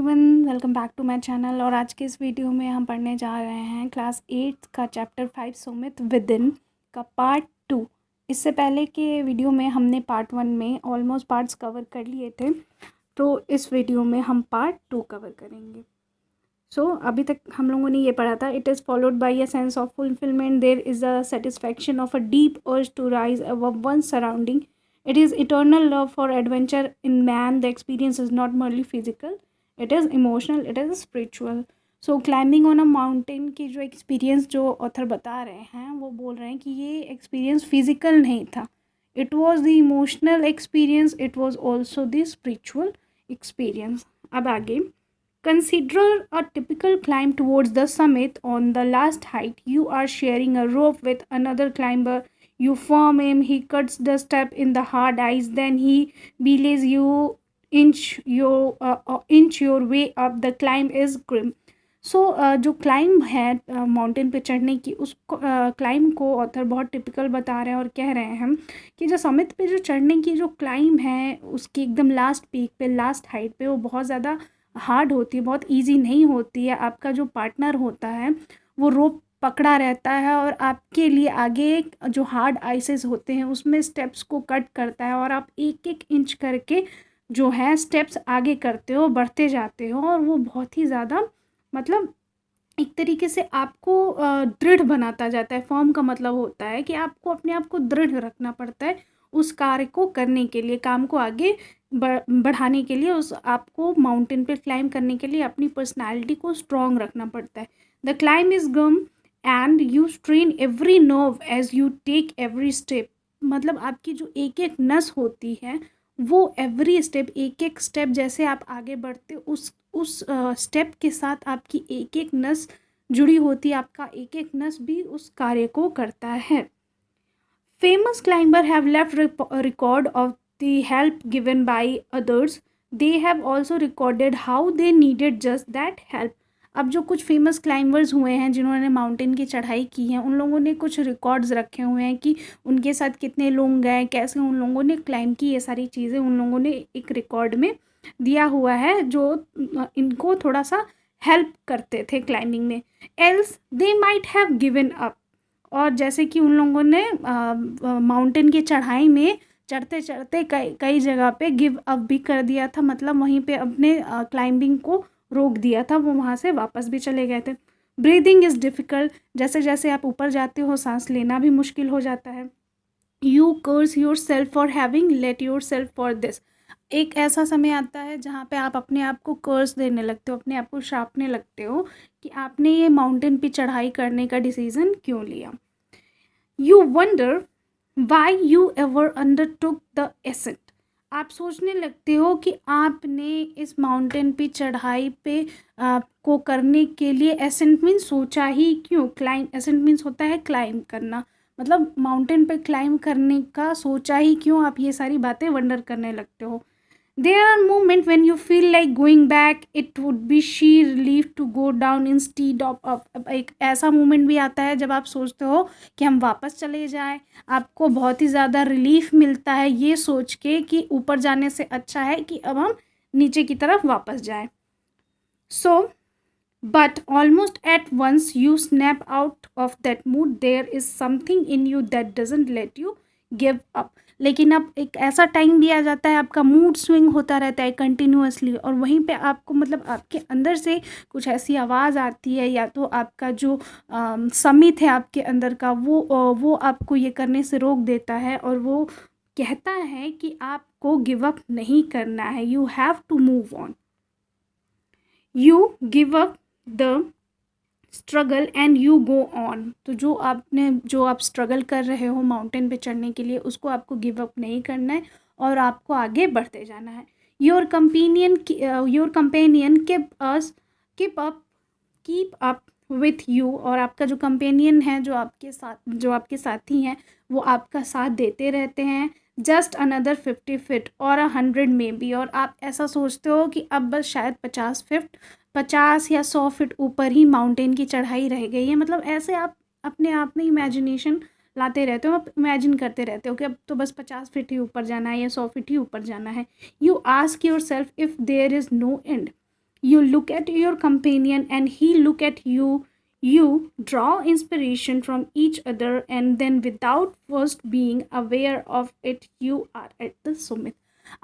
Everyone, welcome back to my channel. और आज के इस वीडियो में हम पढ़ने जा रहे हैं क्लास 8 का चैप्टर 5 सुमित विदिन का पार्ट 2। इससे पहले के वीडियो में हमने पार्ट 1 में ऑलमोस्ट पार्ट्स कवर कर लिए थे, तो इस वीडियो में हम पार्ट 2 कवर करेंगे। अभी तक हम लोगों ने ये पढ़ा था, it is followed by a sense of fulfilment, there is a satisfaction of a deep urge to rise above one surrounding, it is eternal love for adventure in man. The experience is not merely physical, it is emotional, it is spiritual. So climbing on a mountain की जो experience जो author बता रहे हैं, वो बोल रहे हैं कि ये experience physical नहीं था, it was the emotional experience, it was also the spiritual experience. अब आगे, consider a typical climb towards the summit. On the last height, you are sharing a rope with another climber. You form him, he cuts the step in the hard ice, then he belays you, inch your way up. The climb is grim. जो climb है mountain पे चढ़ने की, उस climb को author बहुत typical बता रहे हैं और कह रहे हैं कि जो समिट पे जो चढ़ने की जो क्लाइंब है, उसकी एकदम लास्ट पीक पे, लास्ट हाइट पे, वो बहुत ज़्यादा हार्ड होती है, बहुत इजी नहीं होती है। आपका जो पार्टनर होता है वो रोप पकड़ा रहता है और आपके लिए आगे जो हार्ड आइसेस होते हैं उसमें स्टेप्स को कट करता है, और आप एक एक इंच करके जो है स्टेप्स आगे करते हो, बढ़ते जाते हो, और वो बहुत ही ज़्यादा मतलब एक तरीके से आपको दृढ़ बनाता जाता है। फॉर्म का मतलब होता है कि आपको अपने आप को दृढ़ रखना पड़ता है उस कार्य को करने के लिए, काम को आगे बढ़ाने के लिए, उस आपको माउंटेन पे क्लाइंब करने के लिए अपनी पर्सनालिटी को स्ट्रॉन्ग रखना पड़ता है। The climb is grim and you strain every nerve as you take every step. मतलब आपकी जो एक एक नस होती है वो एवरी स्टेप, एक एक स्टेप जैसे आप आगे बढ़ते उस स्टेप के साथ आपकी एक एक नस जुड़ी होती है, आपका एक एक नस भी उस कार्य को करता है। Famous climber have left record of the help given by others, they have also recorded how they needed just that help. अब जो कुछ फेमस क्लाइंबर्स हुए हैं जिन्होंने माउंटेन की चढ़ाई की है, उन लोगों ने कुछ रिकॉर्ड्स रखे हुए हैं कि उनके साथ कितने लोग गए, कैसे उन लोगों ने क्लाइंब की, ये सारी चीज़ें उन लोगों ने एक रिकॉर्ड में दिया हुआ है जो इनको थोड़ा सा हेल्प करते थे क्लाइंबिंग में। Else they might have given up, और जैसे कि उन लोगों ने माउंटेन की चढ़ाई में चढ़ते चढ़ते कई जगह पे गिव अप भी कर दिया था, मतलब वहीं पे अपने क्लाइंबिंग को रोक दिया था, वो वहाँ से वापस भी चले गए थे। ब्रीदिंग इज़ डिफ़िकल्ट, जैसे जैसे आप ऊपर जाते हो सांस लेना भी मुश्किल हो जाता है। You curse yourself for having let yourself for this. एक ऐसा समय आता है जहाँ पे आप अपने आप को कर्स देने लगते हो, अपने आप को शापने लगते हो कि आपने ये माउंटेन पे चढ़ाई करने का डिसीज़न क्यों लिया। You wonder why you ever undertook the ascent. आप सोचने लगते हो कि आपने इस माउंटेन पे चढ़ाई पे को करने के लिए, एसेंट मीन्स सोचा ही क्यों, क्लाइंब, एसेंट मीन्स होता है क्लाइंब करना, मतलब माउंटेन पे क्लाइंब करने का सोचा ही क्यों, आप ये सारी बातें वंडर करने लगते हो। There are moments when you feel like going back, it would be sheer relief to go down instead of up. अब एक ऐसा मोमेंट भी आता है जब आप सोचते हो कि हम वापस चले जाएं, आपको बहुत ही ज़्यादा रिलीफ मिलता है ये सोच के कि ऊपर जाने से अच्छा है कि अब हम नीचे की तरफ वापस जाएं। So, but almost at once you snap out of that mood. There is something in you that doesn't let you give up. लेकिन अब एक ऐसा टाइम भी आ जाता है, आपका मूड स्विंग होता रहता है कंटिन्यूअसली, और वहीं पे आपको मतलब आपके अंदर से कुछ ऐसी आवाज़ आती है, या तो आपका जो समित है आपके अंदर का वो आपको ये करने से रोक देता है, और वो कहता है कि आपको गिव अप नहीं करना है, you have to move on, you give up the struggle and you go on. तो जो आप स्ट्रगल कर रहे हो माउंटेन पे चढ़ने के लिए, उसको आपको गिव अप नहीं करना है और आपको आगे बढ़ते जाना है। Your companion keep up with you, और आपका जो कंपेनियन है, जो आपके साथी हैं, वो आपका साथ देते रहते हैं। जस्ट अनदर 50 फीट और 100 में भी, और आप ऐसा सोचते हो कि अब बस शायद 50 या 100 फीट ऊपर ही माउंटेन की चढ़ाई रह गई है। मतलब ऐसे आप अपने आप में इमेजिनेशन लाते रहते हो, आप इमेजिन करते रहते हो कि अब तो बस 50 फीट ही ऊपर जाना है या 100 फीट ही ऊपर जाना है। You ask yourself if there is no end, You look at your companion and he look at you. You draw inspiration from each other, and then without first being aware of it, you are at the summit.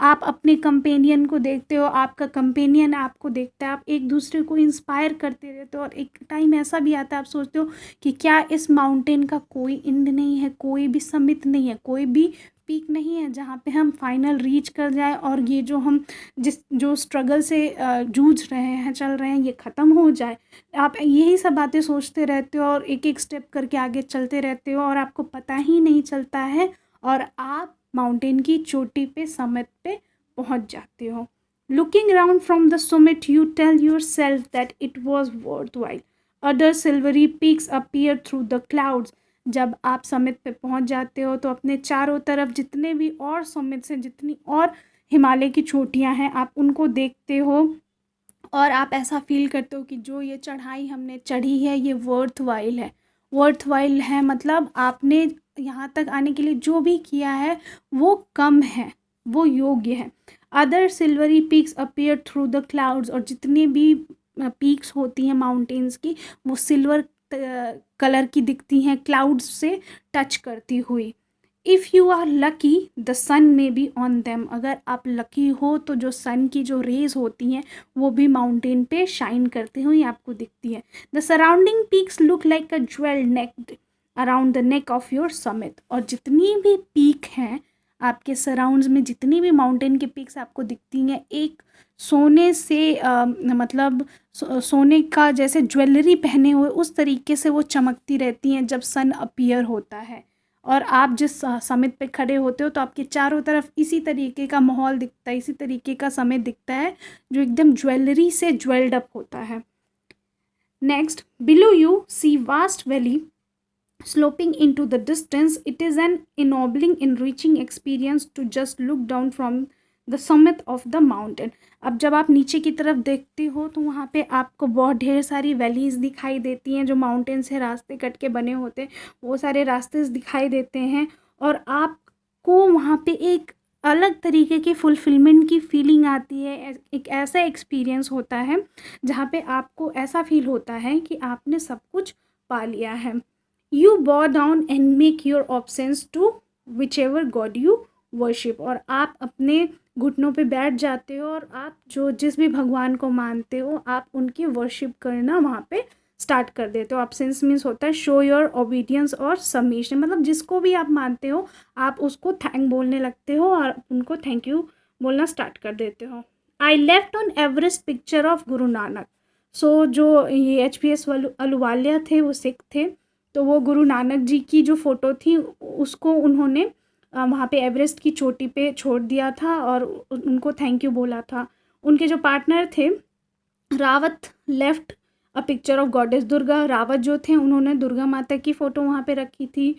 आप अपने companion को देखते हो, आपका companion आपको देखता है, आप एक दूसरे को इंस्पायर करते रहते हो, और एक टाइम ऐसा भी आता है आप सोचते हो कि क्या इस माउंटेन का कोई एंड नहीं है, कोई भी समिट नहीं है, कोई भी पीक नहीं है जहाँ पे हम फाइनल रीच कर जाए और ये जो हम जो स्ट्रगल से जूझ रहे हैं, चल रहे हैं, ये ख़त्म हो जाए। आप यही सब बातें सोचते रहते हो और एक एक स्टेप करके आगे चलते रहते हो और आपको पता ही नहीं चलता है और आप माउंटेन की चोटी पे, समिट पे पहुंच जाते हो। Looking around from the summit you tell yourself that it was worthwhile. Other silvery peaks appear through the clouds. जब आप समिट पे पहुंच जाते हो तो अपने चारों तरफ जितने भी और समिट्स हैं, जितनी और हिमालय की चोटियां हैं, आप उनको देखते हो और आप ऐसा फील करते हो कि जो ये चढ़ाई हमने चढ़ी है ये वर्थ वाइल है। वर्थ वाइल है मतलब आपने यहाँ तक आने के लिए जो भी किया है वो कम है, वो योग्य है। Other silvery peaks appear through the clouds, और जितनी भी पीक्स होती हैं माउंटेन्स की वो सिल्वर कलर की दिखती हैं क्लाउड्स से टच करती हुई। If you are lucky the sun may be on them, अगर आप लकी हो तो जो सन की जो रेज होती हैं वो भी माउंटेन पे शाइन करते हुए आपको दिखती है। The surrounding peaks look like a jewel neck around the neck of your summit, और जितनी भी पीक हैं आपके सराउंड्स में, जितनी भी माउंटेन की पीक्स आपको दिखती हैं, एक सोने से मतलब सोने का जैसे ज्वेलरी पहने हुए उस तरीके से वो चमकती रहती हैं जब सन अपीयर होता है। और आप जिस समिट पे खड़े होते हो तो आपके चारों तरफ इसी तरीके का माहौल दिखता है, इसी तरीके का समिट दिखता है जो एकदम ज्वेलरी से ज्वेल्ड अप होता है। Next, below you see vast valley sloping into the distance. It is an ennobling, enriching experience to just look down from the summit of the mountain. अब जब आप नीचे की तरफ देखते हो तो वहाँ पे आपको बहुत ढेर सारी वैलीज़ दिखाई देती हैं जो माउंटेन से रास्ते कट के बने होते हैं, वो सारे रास्ते दिखाई देते हैं और आपको वहाँ पे एक अलग तरीके की फुलफिलमेंट की फीलिंग आती है। एक ऐसा एक्सपीरियंस होता है जहाँ पे आपको ऐसा फील होता है कि आपने सब कुछ पा लिया है। You bow down and make your obeisance to whichever god you worship, और आप अपने घुटनों पे बैठ जाते हो और आप जो जिस भी भगवान को मानते हो आप उनकी वर्शिप करना वहाँ पे स्टार्ट कर देते हो। ऑब्सेंस मीन्स होता है शो योर ओबीडियंस और सबमिशन, मतलब जिसको भी आप मानते हो आप उसको थैंक बोलने लगते हो और उनको थैंक यू बोलना स्टार्ट कर देते हो। I left on Everest picture of Guru Nanak. सो जो ये HPS अहलूवालिया थे वो सिख थे, तो वो गुरु नानक जी की जो फ़ोटो थी उसको उन्होंने वहाँ पे एवरेस्ट की चोटी पे छोड़ दिया था और उनको थैंक यू बोला था। उनके जो पार्टनर थे Rawat left a picture of goddess Durga. Rawat जो थे उन्होंने दुर्गा माता की फ़ोटो वहाँ पे रखी थी।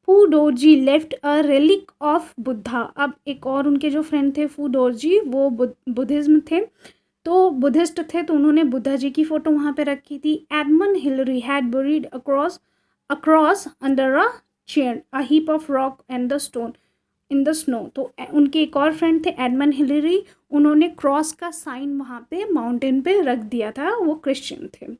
Phu Dorji left a relic of Buddha. अब एक और उनके जो फ्रेंड थे फू डोरजी, वो बुद्धिज़्म थे, तो बुद्धिस्ट थे, तो उन्होंने बुद्धा जी की फ़ोटो वहाँ पे रखी थी। Edmund Hillary had buried across under a chain a heap of rock and the stone in the snow। तो उनके एक और फ्रेंड थे एडमंड हिलरी, उन्होंने क्रॉस का साइन वहाँ पे माउंटेन पे रख दिया था, वो क्रिश्चियन थे,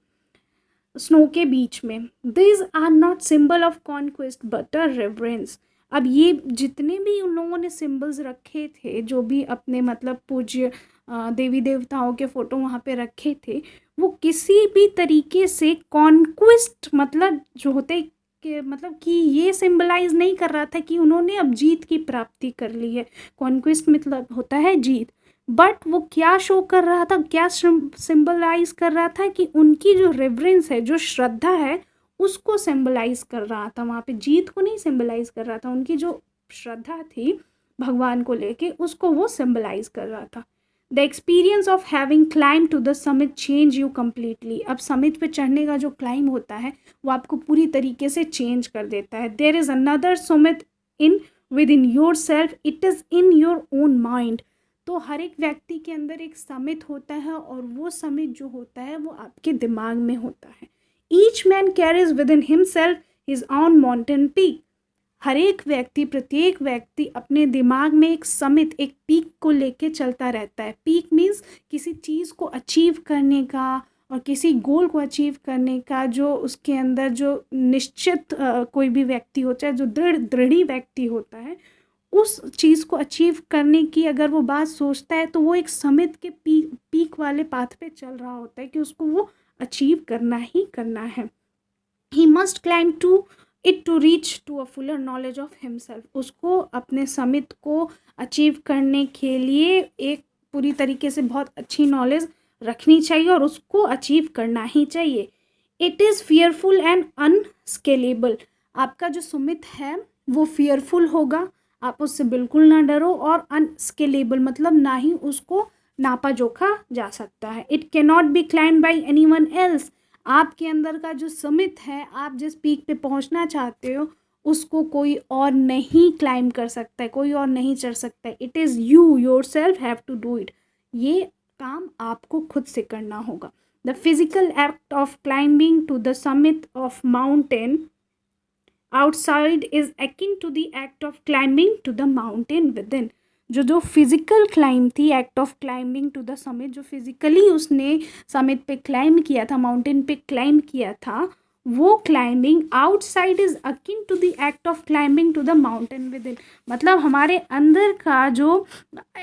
स्नो के बीच में। This are not symbol of conquest but a reverence. अब ये जितने भी उन लोगों ने सिंबल्स रखे थे, जो भी अपने मतलब पूज्य देवी देवताओं के फ़ोटो वहाँ पे रखे थे, वो किसी भी तरीके से कॉन्क्विस्ट मतलब जो होते कि मतलब कि ये सिंबलाइज नहीं कर रहा था कि उन्होंने अब जीत की प्राप्ति कर ली है। कॉन्क्विस्ट मतलब होता है जीत, बट वो क्या शो कर रहा था, क्या सिंबलाइज कर रहा था कि उनकी जो रेवरेंस है, जो श्रद्धा है, उसको सिंबलाइज कर रहा था। वहाँ पे जीत को नहीं सिंबलाइज कर रहा था, उनकी जो श्रद्धा थी भगवान को लेके उसको वो सिंबलाइज कर रहा था। The experience of having climb to the summit change you completely. अब समिट पे चढ़ने का जो क्लाइम होता है वो आपको पूरी तरीके से चेंज कर देता है। There is another summit in within yourself, it is in your own mind. तो हर एक व्यक्ति के अंदर एक समिट होता है और वो समिट जो होता है वो आपके दिमाग में होता है। Each man carries within himself his own mountain peak. हर एक व्यक्ति, प्रत्येक व्यक्ति अपने दिमाग में एक समित, एक पीक को लेके चलता रहता है। पीक मीन्स किसी चीज़ को अचीव करने का और किसी गोल को अचीव करने का जो उसके अंदर जो निश्चित कोई भी व्यक्ति होता है, जो दृढ़ी व्यक्ति होता है, उस चीज़ को अचीव करने की अगर वो बात सोचता है तो वो एक समित के पीक वाले पाथ पे चल रहा होता है कि उसको वो अचीव करना ही करना है। He must climb to it to reach to a fuller knowledge of himself. उसको अपने समित को अचीव करने के लिए एक पूरी तरीके से बहुत अच्छी नॉलेज रखनी चाहिए और उसको अचीव करना ही चाहिए। It is fearful and unscalable. आपका जो सुमित है वो फियरफुल होगा, आप उससे बिल्कुल ना डरो, और अनस्केलेबल मतलब ना ही उसको नापा जोखा जा सकता है। It can not be climbed by any one else. आपके अंदर का जो समित है, आप जिस पीक पे पहुंचना चाहते हो उसको कोई और नहीं क्लाइम कर सकता है, कोई और नहीं चढ़ सकता है। It is you yourself have to do it. ये काम आपको खुद से करना होगा। The physical act of climbing to the summit of mountain outside is akin to the act of climbing to the mountain within. जो physical climb थी, act of climbing to the summit, जो physically उसने summit पे climb किया था, mountain पे climb किया था, वो climbing outside is akin to the act of climbing to the mountain within. मतलब हमारे अंदर का जो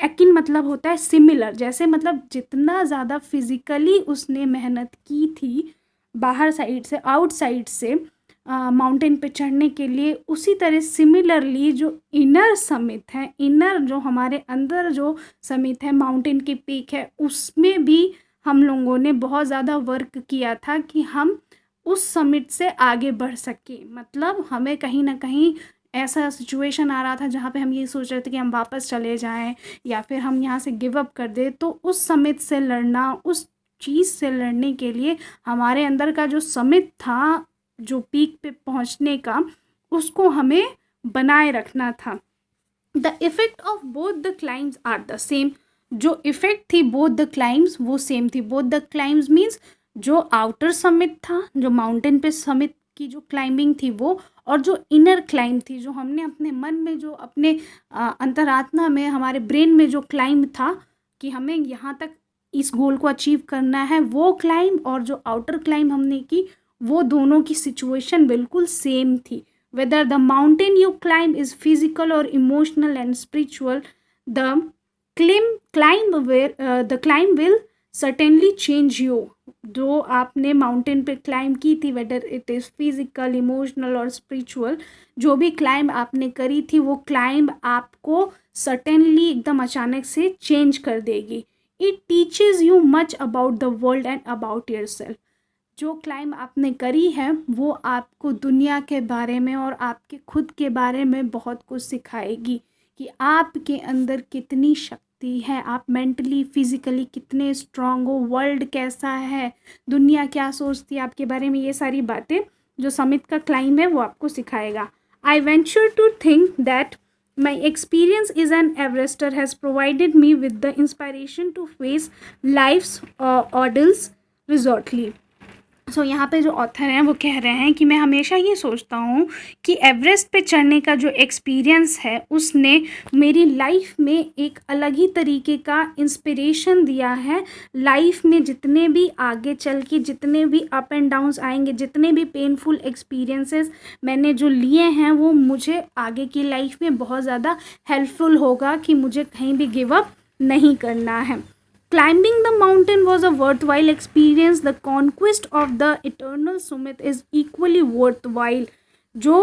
अकिन मतलब होता है सिमिलर, जैसे मतलब जितना ज़्यादा फिजिकली उसने मेहनत की थी बाहर साइड से, आउटसाइड से माउंटेन पे चढ़ने के लिए, उसी तरह सिमिलरली जो इनर समिट है, इनर जो हमारे अंदर जो समिट है, माउंटेन की पीक है, उसमें भी हम लोगों ने बहुत ज़्यादा वर्क किया था कि हम उस समिट से आगे बढ़ सके। मतलब हमें कहीं ना कहीं ऐसा सिचुएशन आ रहा था जहाँ पे हम ये सोच रहे थे कि हम वापस चले जाएं या फिर हम यहाँ से गिव अप कर दें, तो उस समिट से लड़ना, उस चीज़ से लड़ने के लिए हमारे अंदर का जो समिट था, जो पीक पे पहुंचने का, उसको हमें बनाए रखना था। The effect of both the climbs are the same. जो इफ़ेक्ट थी बोथ द क्लाइम्स वो सेम थी। बोथ द क्लाइम्स मीन्स जो आउटर समिट था, जो माउंटेन पे समिट की जो क्लाइंबिंग थी वो, और जो इनर क्लाइंब थी, जो हमने अपने मन में, जो अपने अंतरात्मा में, हमारे ब्रेन में जो क्लाइंब था कि हमें यहाँ तक इस गोल को अचीव करना है, वो क्लाइंब और जो आउटर क्लाइंब हमने की, वो दोनों की सिचुएशन बिल्कुल सेम थी। Whether the mountain you climb is physical और emotional and spiritual, the climb will certainly change you. जो आपने माउंटेन पे क्लाइंब की थी, whether it is physical, emotional और स्पिरिचुअल, जो भी क्लाइंब आपने करी थी, वो क्लाइंब आपको सर्टेनली एकदम अचानक से चेंज कर देगी। It teaches you much about the world and about your self. जो क्लाइंब आपने करी है वो आपको दुनिया के बारे में और आपके खुद के बारे में बहुत कुछ सिखाएगी कि आपके अंदर कितनी शक्ति है, आप मेंटली फिजिकली कितने स्ट्रांग हो, वर्ल्ड कैसा है, दुनिया क्या सोचती है आपके बारे में। ये सारी बातें जो समिट का क्लाइंब है वो आपको सिखाएगा। I venture to think that my experience is an Everester has provided me with the inspiration to face life's ordeals resolutely. So यहाँ पे जो ऑथर हैं वो कह रहे हैं कि मैं हमेशा ये सोचता हूँ कि एवरेस्ट पे चढ़ने का जो एक्सपीरियंस है उसने मेरी लाइफ में एक अलग ही तरीके का इंस्पिरेशन दिया है। लाइफ में जितने भी आगे चल के जितने भी अप एंड डाउन्स आएंगे, जितने भी पेनफुल एक्सपीरियंसेस मैंने जो लिए हैं, वो मुझे आगे की लाइफ में बहुत ज़्यादा हेल्पफुल होगा कि मुझे कहीं भी गिव अप नहीं करना है। Climbing the mountain was a worthwhile experience. The conquest of the eternal summit is equally worthwhile. जो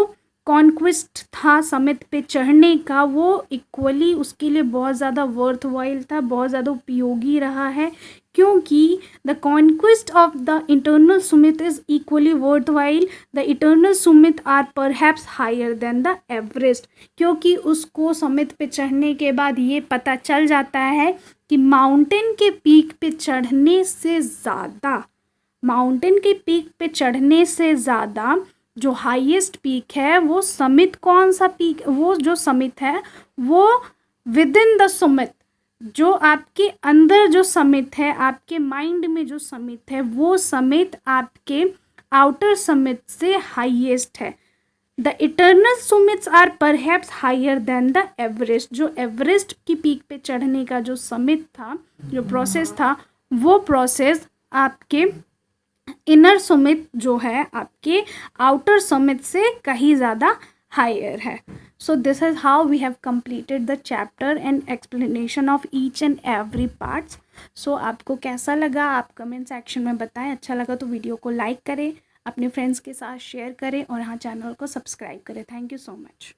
कॉन्क्विस्ट था समिट पे चढ़ने का, वो इक्वली उसके लिए बहुत ज़्यादा वर्थवाइल था, बहुत ज़्यादा उपयोगी रहा है, क्योंकि the conquest of the internal summit is equally worthwhile. The eternal summit are perhaps higher than the Everest. क्योंकि उसको समिट पे चढ़ने के बाद ये पता चल जाता है कि माउंटेन के पीक पे चढ़ने से ज़्यादा, माउंटेन के पीक पे चढ़ने से ज़्यादा जो हाईएस्ट पीक है वो समिट, कौन सा पीक, वो जो समिट है वो विद इन द समिट, जो आपके अंदर जो समिट है, आपके माइंड में जो समिट है, वो समिट आपके आउटर समिट से हाईएस्ट है। The eternal summits are perhaps higher than the Everest. जो एवरेस्ट की पीक पे चढ़ने का जो समिट था, जो प्रोसेस था, वो प्रोसेस आपके इनर समिट जो है आपके आउटर समिट से कहीं ज़्यादा हायर है। So this is how we have completed the chapter and explanation of each and every parts. So आपको कैसा लगा आप कमेंट सेक्शन में बताएं। अच्छा लगा तो वीडियो को लाइक करें, अपने फ्रेंड्स के साथ शेयर करें और हाँ चैनल को सब्सक्राइब करें। Thank you so much.